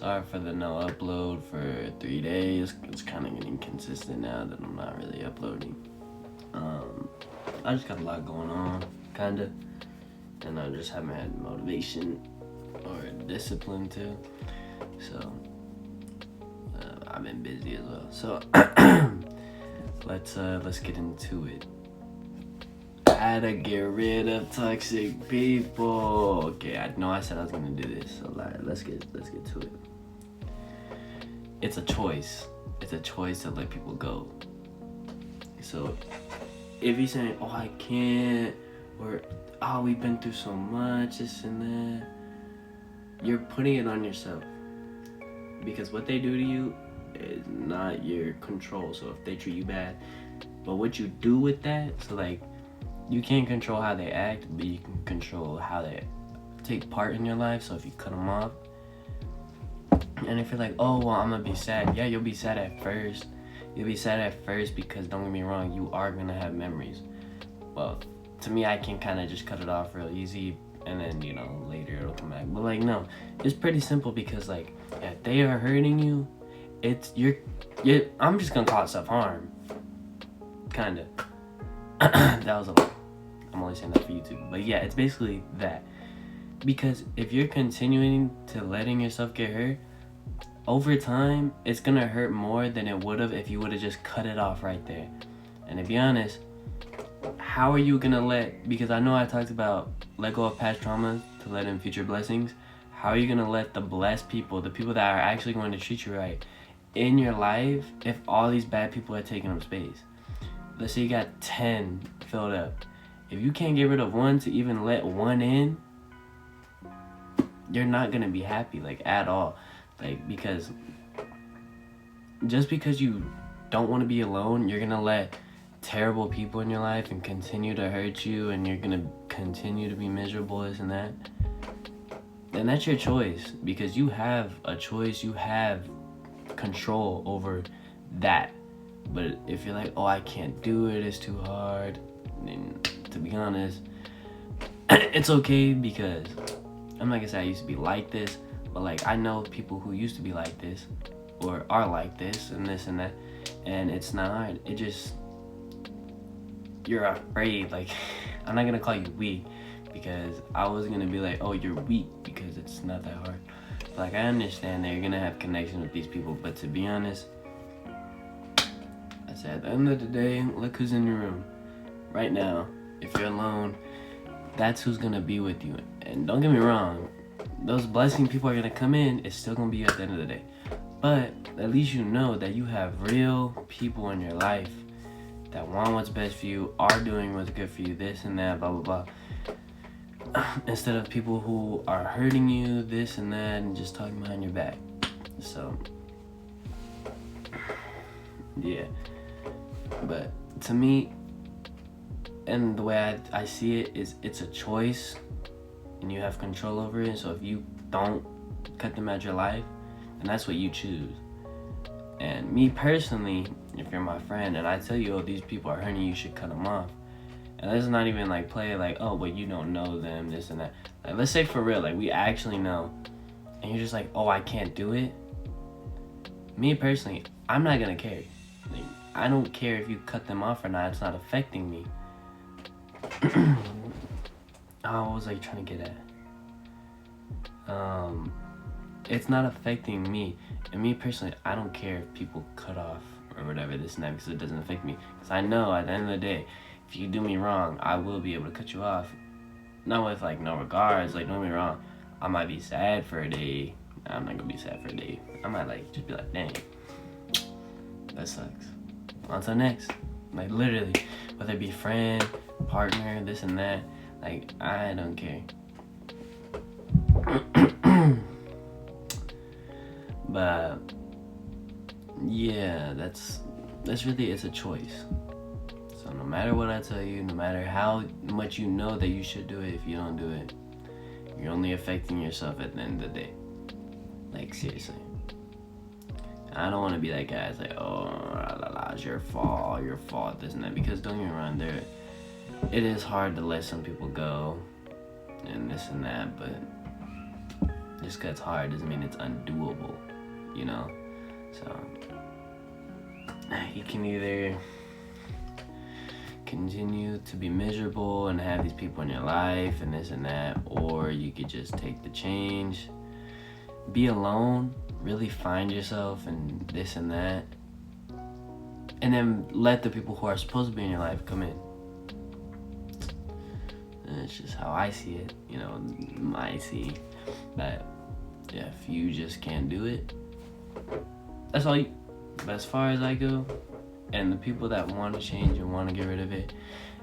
Sorry for the no upload for 3 days. It's kind of getting consistent now that I'm not really uploading. I just got a lot going on, kinda, and I just haven't had motivation or discipline to. So I've been busy as well. So let's get into it. How to get rid of toxic people. Okay, I know I said I was gonna do this, so let's get to it. It's a choice. It's a choice to let people go. So if you're saying, "Oh, I can't," or "Oh, we've been through so much, this and that," you're putting it on yourself, because what they do to you is not your control. So if they treat you bad, but what you do with that, so like, you can't control how they act, but you can control how they take part in your life. So if you cut them off, and if you're like, "Oh, well, I'm gonna be sad," yeah, you'll be sad at first. You'll be sad at first because, don't get me wrong, you are gonna have memories. Well, to me, I can kind of just cut it off real easy, and then, later it'll come back. But like, no, it's pretty simple, because like, if they are hurting you, I'm just gonna call it self-harm. Kinda. That was a lot. I'm only saying that for YouTube. But yeah, it's basically that. Because if you're continuing to letting yourself get hurt, over time, it's gonna hurt more than it would have if you would have just cut it off right there. And to be honest, how are you gonna because I know I talked about let go of past traumas to let in future blessings. How are you gonna let the blessed people, the people that are actually going to treat you right, in your life if all these bad people are taking up space? Let's say you got 10 filled up. If you can't get rid of one to even let one in, you're not gonna be happy, like, at all. Like, because just because you don't want to be alone, you're gonna let terrible people in your life and continue to hurt you, and you're gonna continue to be miserable, this and that. And that's your choice, because you have a choice, you have control over that. But if you're like, "Oh, I can't do it, it's too hard," then, to be honest, it's okay, because I'm not gonna say I used to be like this, but like, I know people who used to be like this or are like this and that, and it's not hard. It just, you're afraid. Like, I'm not gonna call you weak, because I was gonna be like, "Oh, you're weak because it's not that hard." But like, I understand that you're gonna have connection with these people, but to be honest, I said, at the end of the day, look who's in your room right now. If you're alone, that's who's gonna be with you. And don't get me wrong, those blessing people are gonna come in. It's still gonna be you at the end of the day. But at least you know that you have real people in your life that want what's best for you, are doing what's good for you, this and that, blah, blah, blah. Instead of people who are hurting you, this and that, and just talking behind your back. So, yeah. But to me, and the way I see it, is it's a choice, and you have control over it. So if you don't cut them out of your life, then that's what you choose. And me personally, if you're my friend and I tell you, "Oh, these people are hurting you should cut them off," and let's not even like play like, "Oh, but you don't know them, this and that." Like, let's say for real, like, we actually know, and you're just like, "Oh, I can't do it." Me personally, I'm not gonna care. Like, I don't care if you cut them off or not. It's not affecting me. What was I trying to get at? It's not affecting me. And me personally, I don't care if people cut off or whatever, this and that, because it doesn't affect me. Because I know at the end of the day, if you do me wrong, I will be able to cut you off. Not with like no regards. Like, don't get me wrong, I might be sad for a day. I'm not gonna be sad for a day. I might like just be like, "Dang, that sucks. On to the next." Like, literally, whether it be friend, partner, this and that, like, I don't care. But yeah, that's really, it's a choice. So no matter what I tell you, no matter how much you know that you should do it, if you don't do it, you're only affecting yourself at the end of the day. Like, seriously. I don't want to be that guy that's like, "Oh, la la, it's your fault, this and that," because don't get me wrong, it is hard to let some people go and this and that, but Just because it's hard doesn't mean it's undoable, you know? So, you can either continue to be miserable and have these people in your life and this and that, or you could just take the change, be alone, really find yourself and this and that, and then let the people who are supposed to be in your life come in. And it's just how I see it, you know, I see that if you just can't do it, that's all you, but as far as I go, and the people that want to change and want to get rid of it,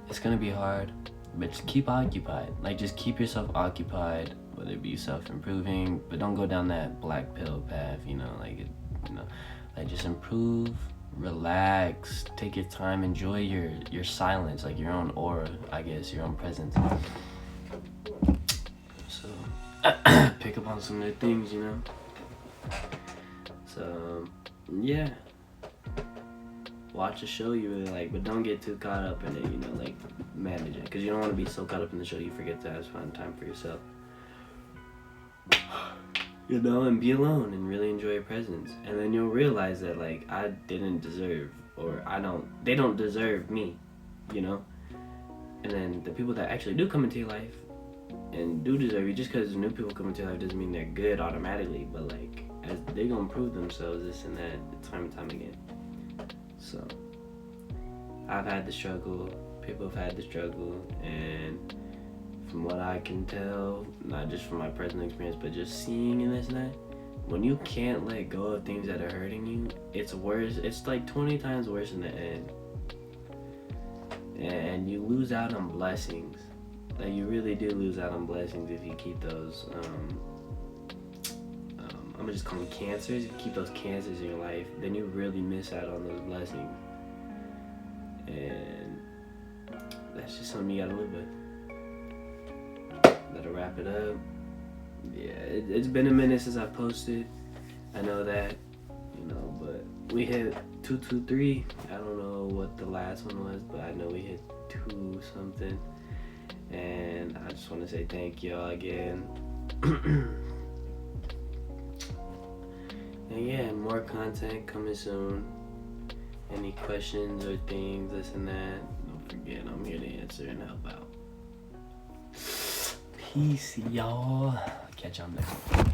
it's gonna be hard, but just keep occupied. Like, just keep yourself occupied, whether it be self-improving, but don't go down that black pill path, you know, like, like just improve, relax, take your time, enjoy your silence, like your own aura, I guess, your own presence. So, pick up on some new things, you know? So, yeah. Watch a show you really like, but don't get too caught up in it, you know, like, manage it. Because you don't want to be so caught up in the show you forget to have fun time for yourself. You know, and be alone and really enjoy your presence. And then you'll realize that, like, I didn't deserve, or they don't deserve me, you know? And then the people that actually do come into your life and do deserve you, just because new people come into your life doesn't mean they're good automatically, but, like, as they're going to prove themselves, this and that, time and time again. So, I've had the struggle, people have had the struggle, and from what I can tell, not just from my personal experience, but just seeing and this and that, when you can't let go of things that are hurting you, it's worse. It's like 20 times worse in the end. And you lose out on blessings. Like, you really do lose out on blessings if you keep those, I'm gonna just call them cancers. If you keep those cancers in your life, then you really miss out on those blessings. And that's just something you gotta live with. That'll wrap it up. Yeah, it's been a minute since I posted. I know that, you know, but we hit 223. I don't know what the last one was, but I know we hit 2 something. And I just want to say thank y'all again. And yeah, more content coming soon. Any questions or things, this and that, don't forget I'm here to answer and help out. Peace, y'all. Catch y'all next one.